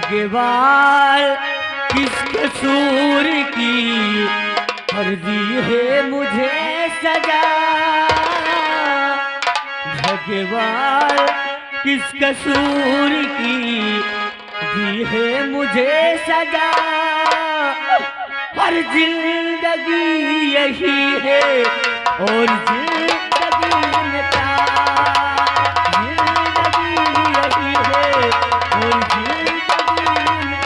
भगवान किस कसूर की फर्जी है मुझे सजा। भगवान किस कसूर की दी है मुझे सजा। हर जिंदगी यही है और जिंदगी में जिंदगी यही है और जिंदगी में।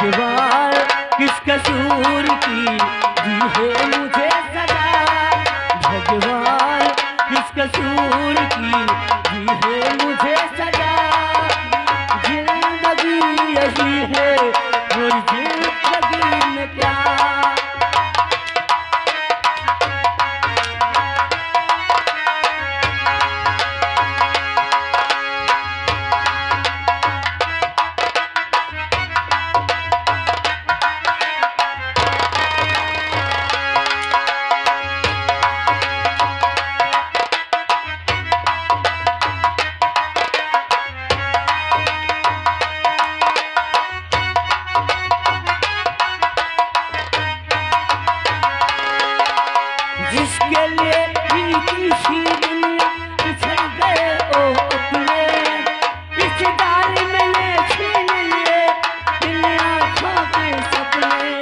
भगवान किस कसूर की दी है मुझे सजा। भगवान किस कसूर की दी है मुझे सजा। जिंदगी यही है और जिंदगी में क्या। जिसके लिए इनकी सी दुनिया बिछड़ गए ओ अपने। इस डाली में ले छीन लिए इन आँखों के सपने।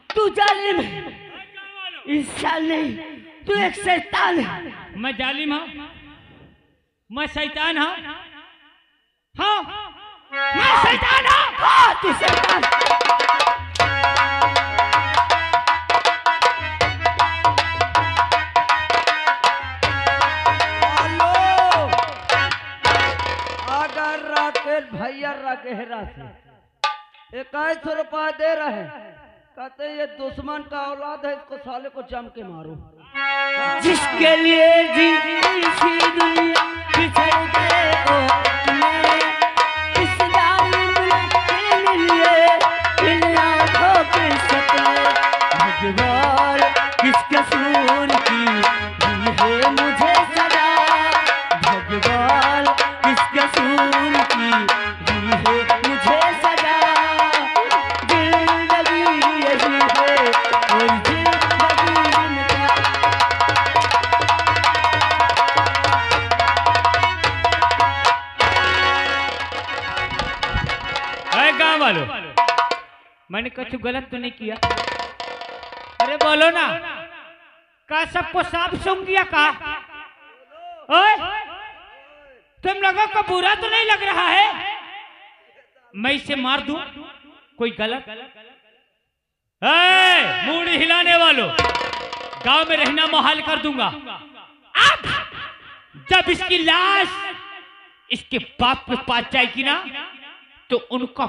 तू जालिम है, इंसान नहीं, तू एक शैतान है। मैं जालिम हूँ, मैं शैतान हूँ। हाँ मैं शैतान हूँ। हाँ तू शैतान। भैया राकेहरा से 21 रुपया दे रहे, कहते ये दुश्मन का औलाद है, इसको साले को जम के मारो। जिसके लिए जी सी दुनिया बिछड़ गए ओ अपने। इस जालिम के लिए इन आँखों के सपने। भगवान किस कसूर की दी है मुझे सजा। भगवान किस कसूर की दी है मुझे सजा। जिंदगी यही है और जिंदगी में क्या। गाँव वालों, मैंने कुछ गलत तो नहीं किया? अरे बोलो ना, का सबको साफ सुन गया का? ओए, तुम लोगों को बुरा तो नहीं लग रहा है? मैं इसे मार दूं? कोई गलत? मूड हिलाने वालों, गांव में रहना मुहाल कर दूंगा। अब जब इसकी लाश इसके बाप के पास जाएगी ना, तो उनकी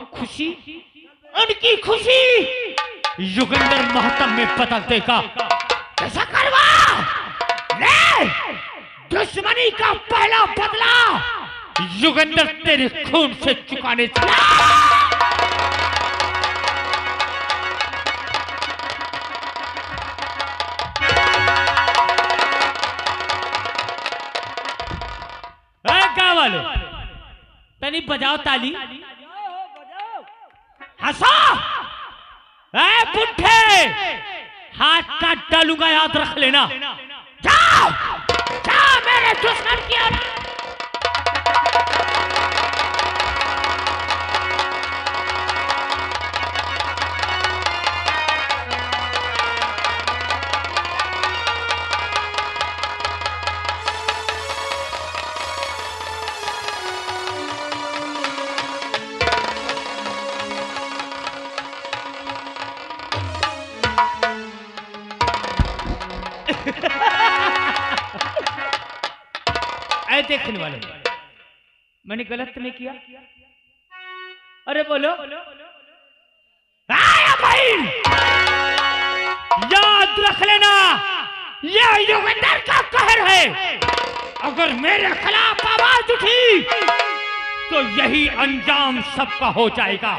खुशी युगंधर महतम में बदल देगा। ऐसा करवा ले, दुश्मनी का पहला बदला युगंधर तेरे खून से चुकाने चला। गाँव वालों, तनी बजाओ ताली, हंसो। बुढ़े हाथ काट डालूंगा, याद रख लेना। जाओ जाओ मेरे दुश्मन की ओर। ऐ देखने वाले, मैंने गलत नहीं किया? अरे बोलो। आया भाई, याद रख लेना, ये युगंधर का कहर है। अगर मेरे खिलाफ आवाज उठी तो यही अंजाम सबका हो जाएगा।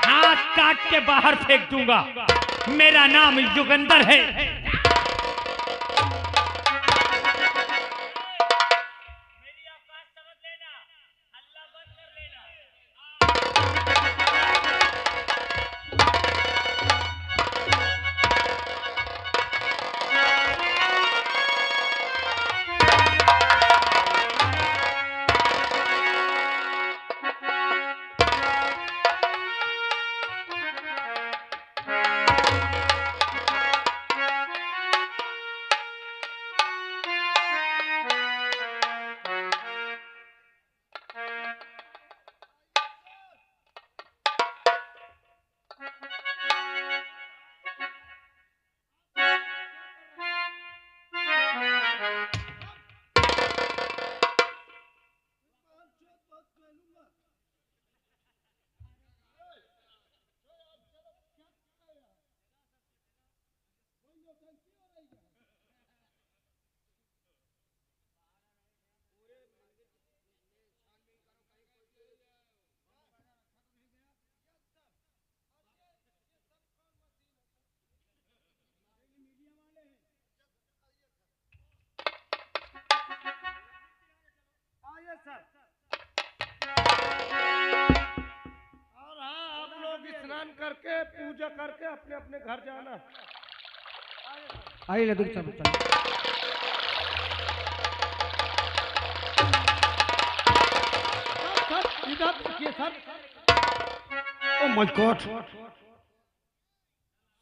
हाथ काट के बाहर फेंक दूंगा। मेरा नाम युगंधर है। और हाँ, आप लोग स्नान करके पूजा करके अपने अपने घर जाना। आइए नदी चलो चलो। सर इधर देखिए sir. Oh my God,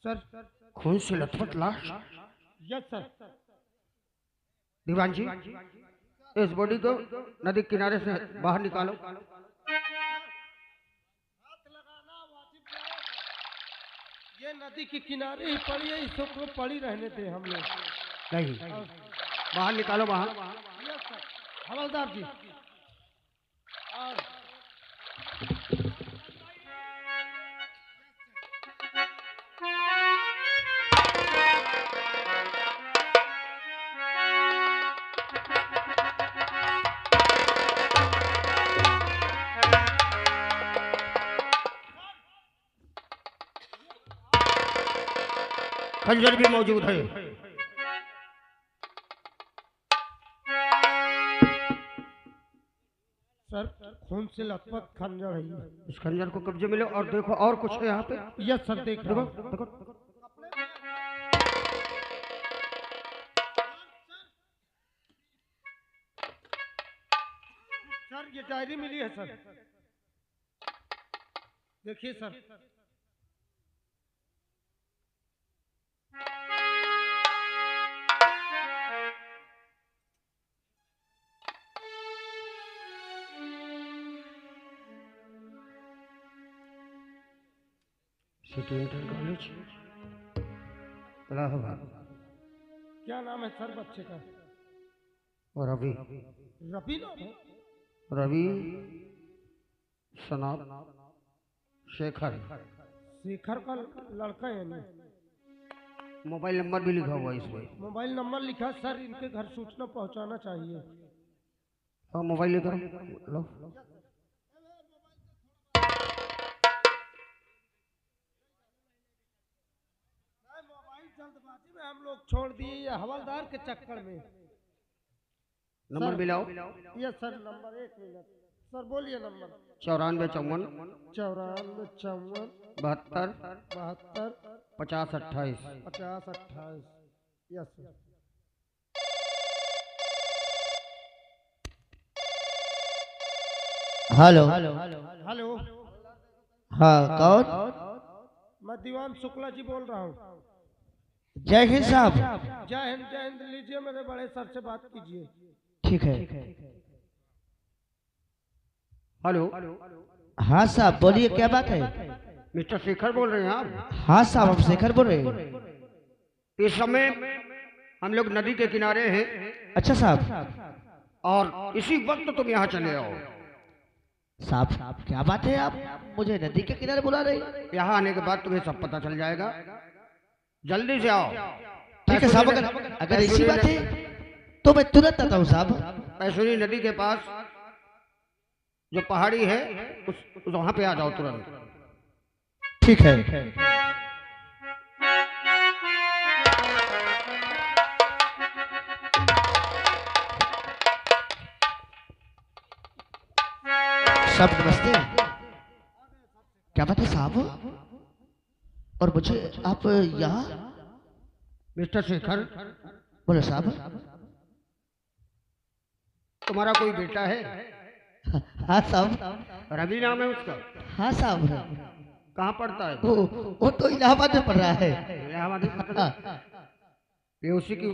sir खून से लथपथ लाश। Yes sir. दीवान जी, इस बॉडी को नदी किनारे से बाहर निकालो। हाथ लगाना वाजिब है। ये नदी के किनारे ही पड़ी है, इसको पड़ी रहने थे हम लोग। नहीं, बाहर निकालो बाहर। Yes sir. हवलदार जी। और खंजर भी मौजूद है। सर खून से लथपथ खंजर है ये। इस खंजर को कब्जे में लो और देखो और कुछ है यहाँ पे। यस सर, देख देखो रहा हूं। देखो। सर ये डायरी मिली है सर, देखिए sir. City inter college Allahabad. क्या नाम है सर बच्चे का? रवि। रवि नाम है? रवि सनात शेखर। शेखर का लड़का है यानी। मोबाइल नंबर भी लिखा हुआ है इसमें। मोबाइल नंबर लिखा है सर, इनके घर सूचना पहुंचाना चाहिए। हाँ, मोबाइल लेकर लो। मोबाइल जल्दबाजी में हम लोग छोड़ दिए ये हवलदार के चक्कर में। नंबर भी लाओ। Yes sir, number 1 minute sir, बोलिए number. 94 54 94 54 72 72 50 28। 50 28। Yes sir. Hello. Hello, हाँ कौन? मैं दीवान शुक्ला जी बोल रहा हूँ। जय हिंद साहब। जय हिंद, जय हिंद। लीजिए मेरे बड़े सर से बात कीजिए। ठीक है। हेलो, हाँ साहब बोलिए, क्या बात है? मिस्टर शेखर बोल रहे हैं आप? हाँ साहब, हम शेखर बोल रहे हैं। इस समय हम लोग नदी के किनारे हैं अच्छा साहब। और इसी वक्त तुम यहाँ चले आओ। साहब क्या बात है, आप मुझे नदी के किनारे बुला रहे हैं? यहाँ आने के बाद तुम्हें सब पता चल जाएगा। जल्दी से आओ। ठीक है साहब, अगर ऐसी बात है तो मैं तुरंत आता हूँ साहब। पैसुरी नदी के पास जो पहाड़ी है उस वहां पे आ जाओ तुरंत। ठीक है। सब नमस्ते। क्या बात है साहब, और मुझे आप यहाँ? मिस्टर शेखर, बोलो साहब। तुम्हारा कोई बेटा है? हाँ साहब। रवि नाम है उसका? हाँ साहब। कहाँ पढ़ता है? वो तो इलाहाबाद में पढ़ रहा है। इलाहाबाद में पढ़ता है? हाँ। ये उसी की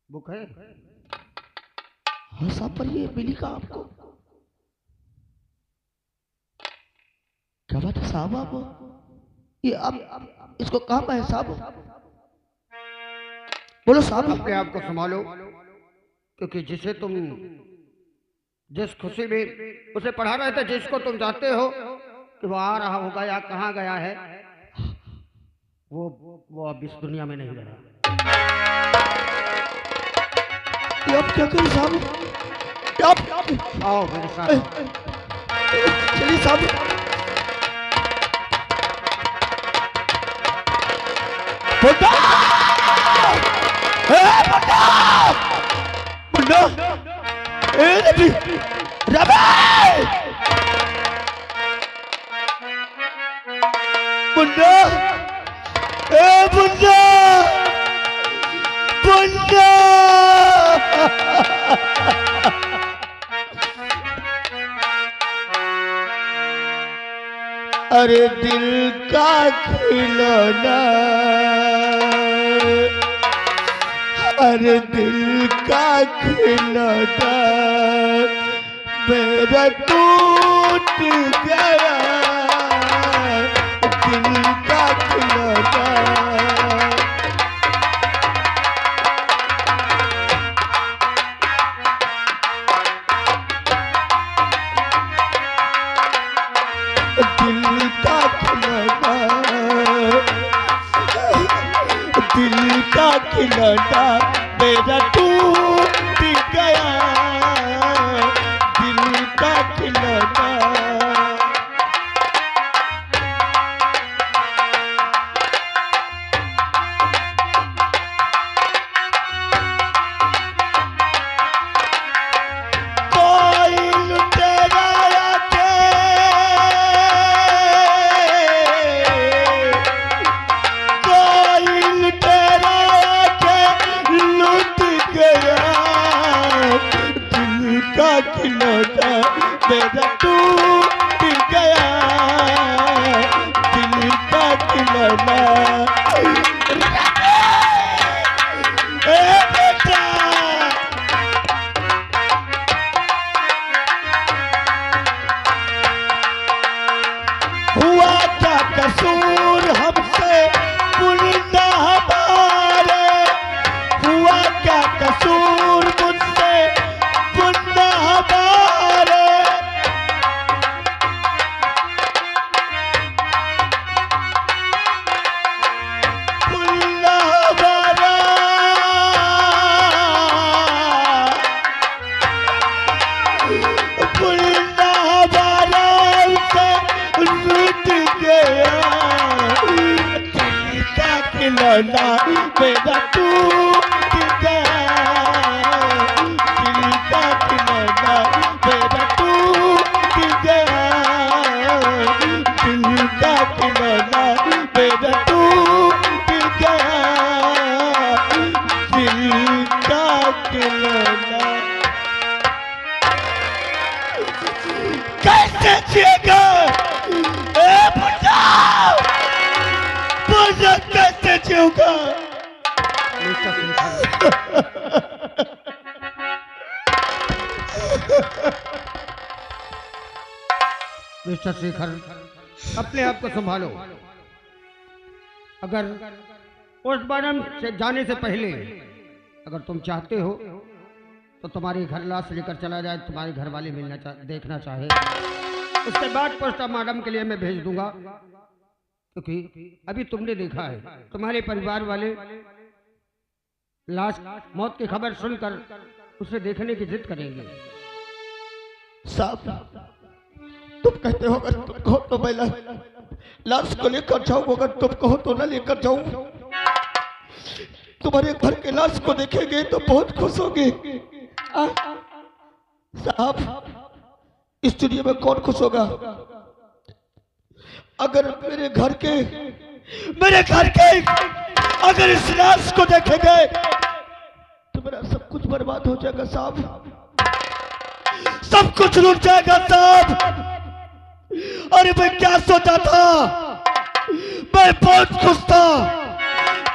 बुक है? हाँ साहब, पर ये मिली कहाँ आपको? क्या बात है साहब, आप ये आप इसको कहाँ पाए साहब? बोलो साहब। अपने आप को संभालो, क्योंकि जिसे तुम जिस खुशी में उसे पढ़ा रहे थे, जिसको तुम चाहते हो कि वो आ रहा होगा या कहाँ गया है, वो अब इस दुनिया में नहीं रहा। ये आप क्या करें साहब? आप आओ मेरे साथ। चलिए साहब। मुन्ना! मुन्ना! रवि! रवि! मुन्ना! मुन्ना! मुन्ना! अरे दिल का खिलौना, अरे दिल का खिलौना मेरा टूट गया, दिल का खिलौना। दिल का खिलौना, दिल का खिलौना मेरा टूट गया, दिल का खिलौना। कोई लुटेरा आके, कोई लुटेरा आके लूट गया, दिल का खिलौना मेरा टूट गया, दिल का खिलौना। ए बेटा, हुआ क्या कसूर हमसे भूलना हमारे, हुआ क्या कसूर मुझसे भूलना हमारे। भूलना हमारा, भूलना हमारा उसे लूट गया, दिल का खिलौना मेरा टूट गया, दिल का खिलौना मेरा टूट गया, दिल का खिलौना मेरा टूट गया, दिल का खिलौना। कैसे जिएगा बुढ़ा, बुढ़ा कैसे जिएगा? मिस्टर शेखर, मिस्टर शेखर, अपने आप को संभालो। अगर पोस्टमार्टम से जाने से पहले अगर तुम चाहते हो तो तुम्हारी घर लाश लेकर चला जाए, तुम्हारे घर वाले देखना चाहे, उसके बाद पोस्टमार्टम के लिए मैं भेज दूंगा। क्योंकि अभी तुमने देखा है तुम्हारे परिवार वाले लाश मौत की खबर सुनकर उसे देखने की जिद करेंगे। साहब तुम कहते हो अगर तुम कहो तो मैं लाश को लेकर जाऊं, अगर तुम कहो तो न लेकर जाऊं। तुम्हारे घर के लाश को देखेंगे तो बहुत खुश होंगे। साहब इस दुनिया में कौन खुश होगा? अगर मेरे घर के अगर इस लाश को देखेंगे तो मेरा सब कुछ बर्बाद हो जाएगा साहब, सब कुछ लूट जाएगा साहब। अरे मैं क्या सोचा था, मैं बहुत खुश था,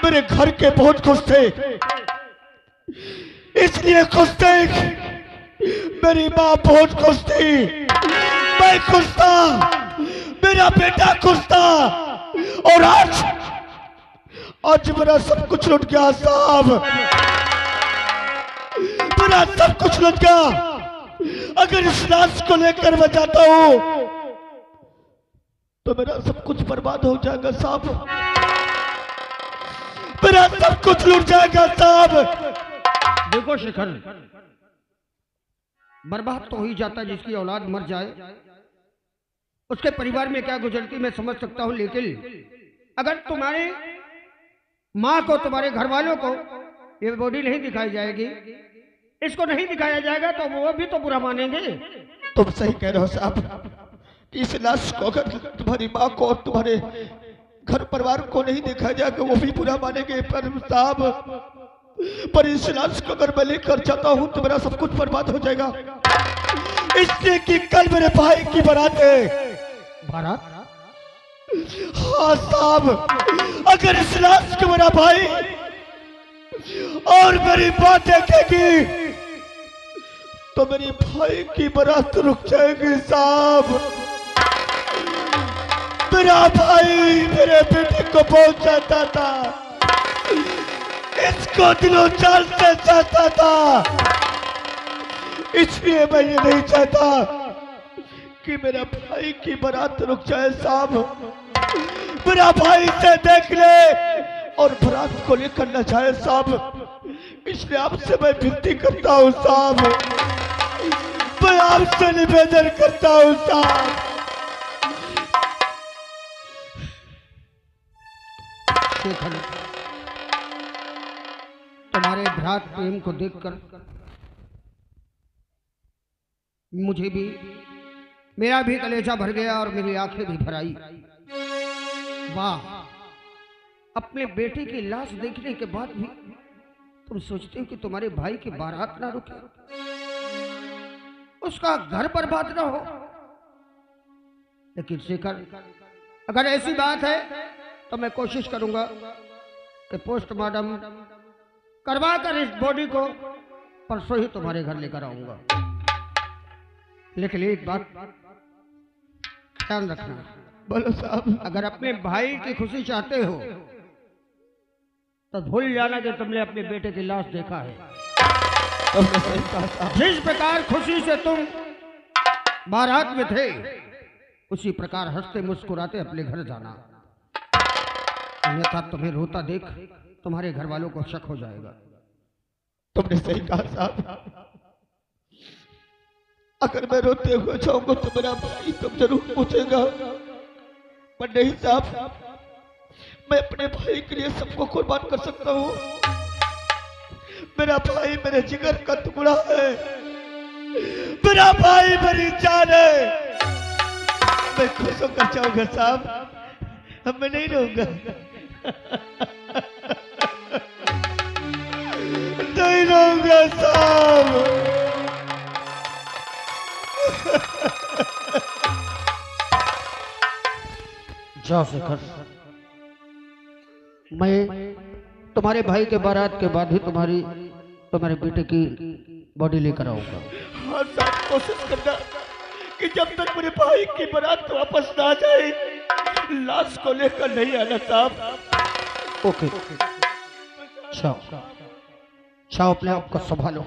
मेरे घर के बहुत खुश थे, इसलिए खुश थे। मेरी माँ बहुत खुश थी, मैं खुश था, मेरा बेटा खुश था, और आज मेरा सब कुछ लुट गया साहब, मेरा सब कुछ लुट गया। अगर इस लाश को लेकर मैं जाता हूं तो मेरा सब कुछ बर्बाद हो जाएगा साहब, मेरा सब कुछ लुट जाएगा साहब। देखो शिखर, बर्बाद तो हो ही जाता जिसकी औलाद मर जाए, उसके परिवार में क्या गुजरती मैं समझ सकता हूं, लेकिन अगर तुम्हारे माँ को, तुम्हारे घर वालों को ये बॉडी नहीं दिखाई जाएगी, इसको नहीं दिखाया जाएगा तो वो भी तो बुरा मानेंगे। तुम सही कह रहे हो साहब, इस लाश को अगर तुम्हारी माँ को और तुम्हारे घर परिवार को नहीं देखा जाएगा वो भी बुरा मानेंगे। पर साहब, पर इस लाश को अगर मैं लेकर जाता हूँ तो मेरा सब कुछ बर्बाद हो जाएगा, इसलिए कि कल मेरे भाई की बारात है। बारात? हाँ साहब, अगर इस लाश को मेरा भाई और मेरी माँ देखेगी तो मेरे भाई की बारात रुक जाएगी साहब। मेरा भाई मेरे बेटे को बहुत चाहता था, इसको दिलों जान से चाहता था, इसलिए मैं ये नहीं चाहता कि मेरा भाई की बारात रुक जाए साहब। मेरा भाई से देख ले और बारात को लेकर न जाए साहब, इसलिए आपसे मैं विनती करता हूँ साहब, मैं आपसे निवेदन करता हूँ साहब। शेखर, तुम्हारे भ्रात प्रेम को देखकर मुझे भी, मेरा भी कलेजा भर गया और मेरी आंखें भी भर आई। वाह, अपने बेटे की लाश देखने के बाद भी तुम सोचते हो कि तुम्हारे भाई की बारात ना रुके, उसका घर बर्बाद ना हो। लेकिन शेखर, अगर ऐसी बात है तो मैं कोशिश करूंगा कि पोस्टमार्टम करवा कर इस बॉडी को परसों ही तुम्हारे घर लेकर आऊंगा। लेकिन एक बात ध्यान रखना, बोलो साहब। अगर अपने भाई की खुशी चाहते हो तो भूल जाना कि तुमने अपने बेटे की लाश देखा है। जिस प्रकार खुशी से तुम बारात में थे, उसी प्रकार हंसते मुस्कुराते अपने घर जाना, अन्यथा तुम्हें रोता देख तुम्हारे घर वालों को शक हो जाएगा। तुमने सही कहा साहब, अगर मैं रोते हुए जाऊंगा तो मेरा भाई तुम जरूर पूछेगा, पर नहीं साहब, मैं अपने भाई के लिए सबको कुर्बान कर सकता हूँ। मेरा भाई मेरे जिगर का टुकड़ा है, मेरा भाई मेरी जान है। मैं खुश होकर जाऊंगा साहब, अब मैं नहीं रहूंगा, नहीं रहूंगा साहब। जाओ शेखर, मैं तुम्हारे भाई के बारात के बाद ही तुम्हारे बेटे की बॉडी लेकर आऊंगा। हाँ साहब, कोशिश करना कि जब तक मेरे भाई की बारात वापस ना जाए लाश को लेकर नहीं आना साहब। ओके, जाओ जाओ, अपने आप को संभालो।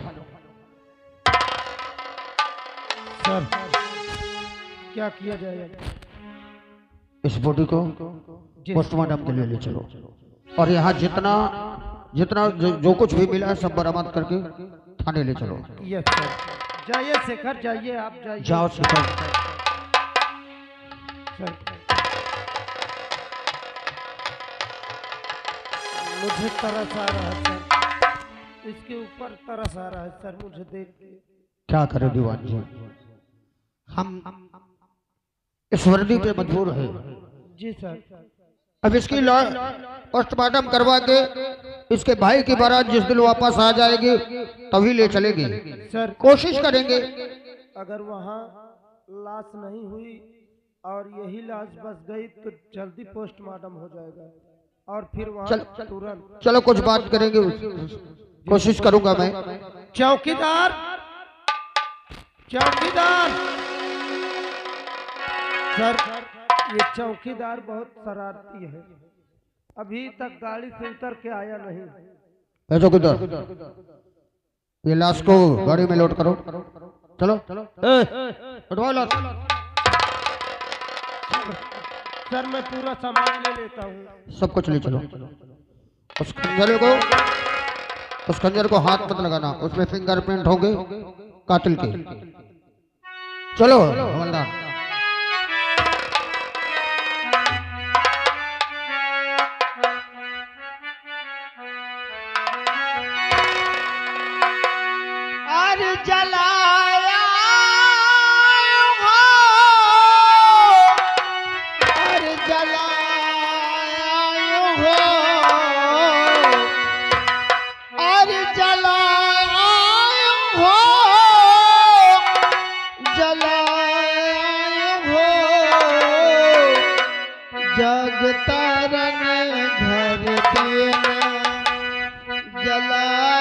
सर क्या किया जाए? इस बॉडी को पोस्टमार्टम के लिए ले चलो और यहाँ जितना जितना जो कुछ भी मिला है सब बरामद करके थाने ले चलो। Yes sir. जाइए शेखर, जाइए, आप जाइए। जाओ शेखर। सर मुझे तरस आ रहा है सर, इसके ऊपर तरस आ रहा है सर, मुझे देख के। क्या करे दीवान जी, हम इस वर्दी पे मजबूर है। जी सर। अब इसकी पोस्टमार्टम करवा के इसके भाई की बारात जिस दिन वापस आ जाएगी तभी ले चलेंगे सर। कोशिश करेंगे। अगर वहाँ लाश नहीं हुई और यही लाश बच गई तो जल्दी पोस्टमार्टम हो जाएगा और फिर वहाँ तुरंत। चलो कुछ बात करेंगे, कोशिश करूंगा मैं। चौकीदार, चौकीदार सर, ये चौकीदार बहुत शरारती है, अभी तक गाड़ी से उतर के आया नहीं। चौकीदार ये लाश को गाड़ी में लोड करो। चलो उठवाओ लाश। सर मैं पूरा सामान ले लेता हूँ। सब कुछ ले चलो। उस खंजर को हाथ मत लगाना, उसमें फिंगरप्रिंट होंगे कातिल के। चलो हवलदार। जलाया हो, अरे जलाया हो, अरे जलाया हो, जलाया हो, जगता रंग घर देना जलाया।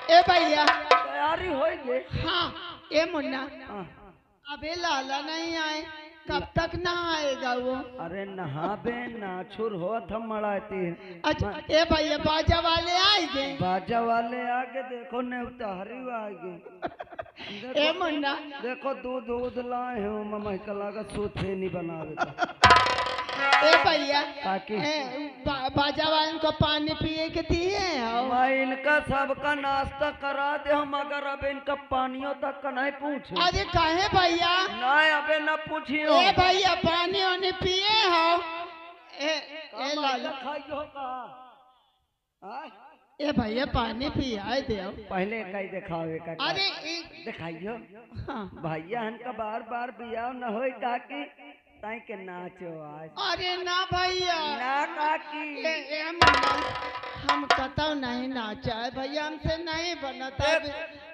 ए भैया तैयारी हो गई? हाँ ए मुन्ना, अबे लाला नहीं आए, कब तक ना आएगा वो? अरे नहाबे नाछुर हो थम मड़ाती। अच्छा ए भैया बाजा वाले आएंगे? बाजा वाले आगे देखो नेवतारी आगे। ए मुन्ना देखो दूध दूध लाए हो मम्मा कला का सूथे नहीं बना देता। ए भैया ताकि बाजा वाले को पानी पिए के दिए मैं इनका सबका नाश्ता करा दे हम, अगर अब इनका पानियों तक का नहीं पूछे। अरे काहे भैया? नहीं अबे न पूछियो। ए भैया पानी वानी पिए हो? ए लाला खाइयो का? ए भैया पानी पिया दे पहले कई दिखावे का। अरे दिखाइयो। हाँ। भैया हन का बार बार बियाह न होई काकी ताई के नाचो आज। अरे ना भैया ना काकी। ए मुन्ना हम कतौ नहीं नाचा है भैया, हमसे नहीं बनता,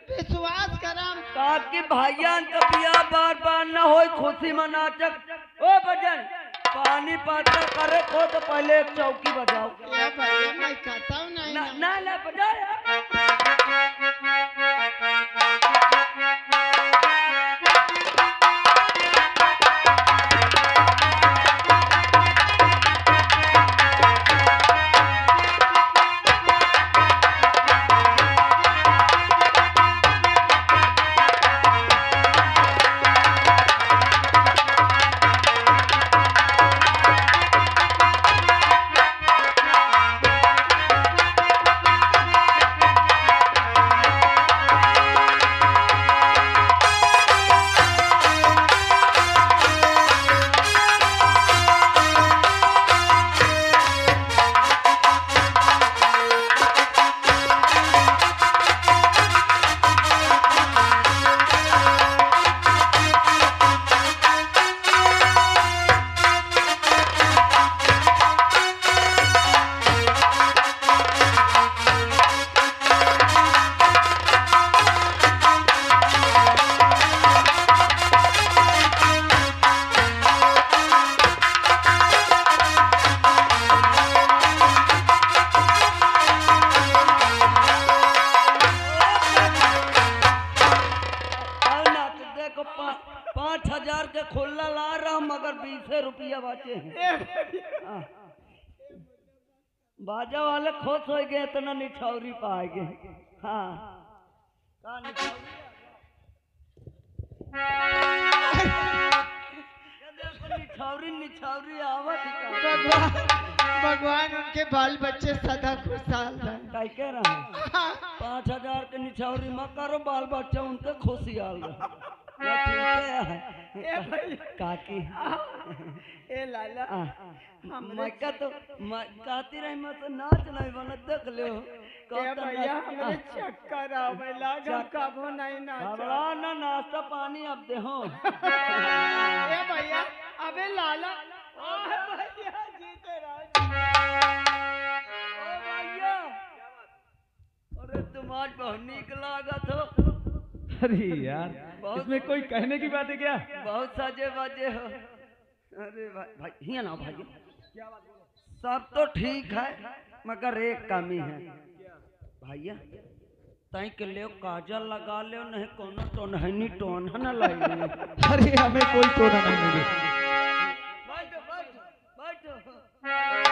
विश्वास करम काकी भैया का बियाह बार बार न होई, खुशी में नाचक। ओ भजन पानी पाता करे खो तो पहले एक चौकी बजाओ। भैया मैं कतौ नहीं ना ना बजाया। 5,000 के खुला ला रहा मगर 20 रुपया बचे हैं। हाँ। बाजा वाले खुश हो गए इतना निछौरी पाएंगे। हाँ का निछौरी निछौरी निछौरी आवत ही का। भगवान उनके बाल बच्चे सदा खुशहाल रहे। काय कह रहा है 5,000 के निछौरी मत करो, बाल बच्चा उनके खुशहाल रहे। काकी ए लाला मैं का तो कहती रही मैं तो नाच नहीं बना देख ले ए भैया हमरे चक्कर आवे लागा कबो नहीं नाच घबरा ना, नाश्ता पानी अब दे हो। ए भैया अबे लाला ओ भैया जीते रहो। ओ भैया अरे तुम आज बहुत नीक लागत हो। अरे यार इसमें कोई कहने की बात है क्या? बहुत साजे बाजे हो। अरे भाई हिया ना भाई सब तो ठीक है मगर एक कमी है भैया, तई के ले काजल लगा ले नहीं कोनो टोनहनी टोन न लगे। अरे हमें कोई टोना नहीं मिले। बैठो बैठो बैठो।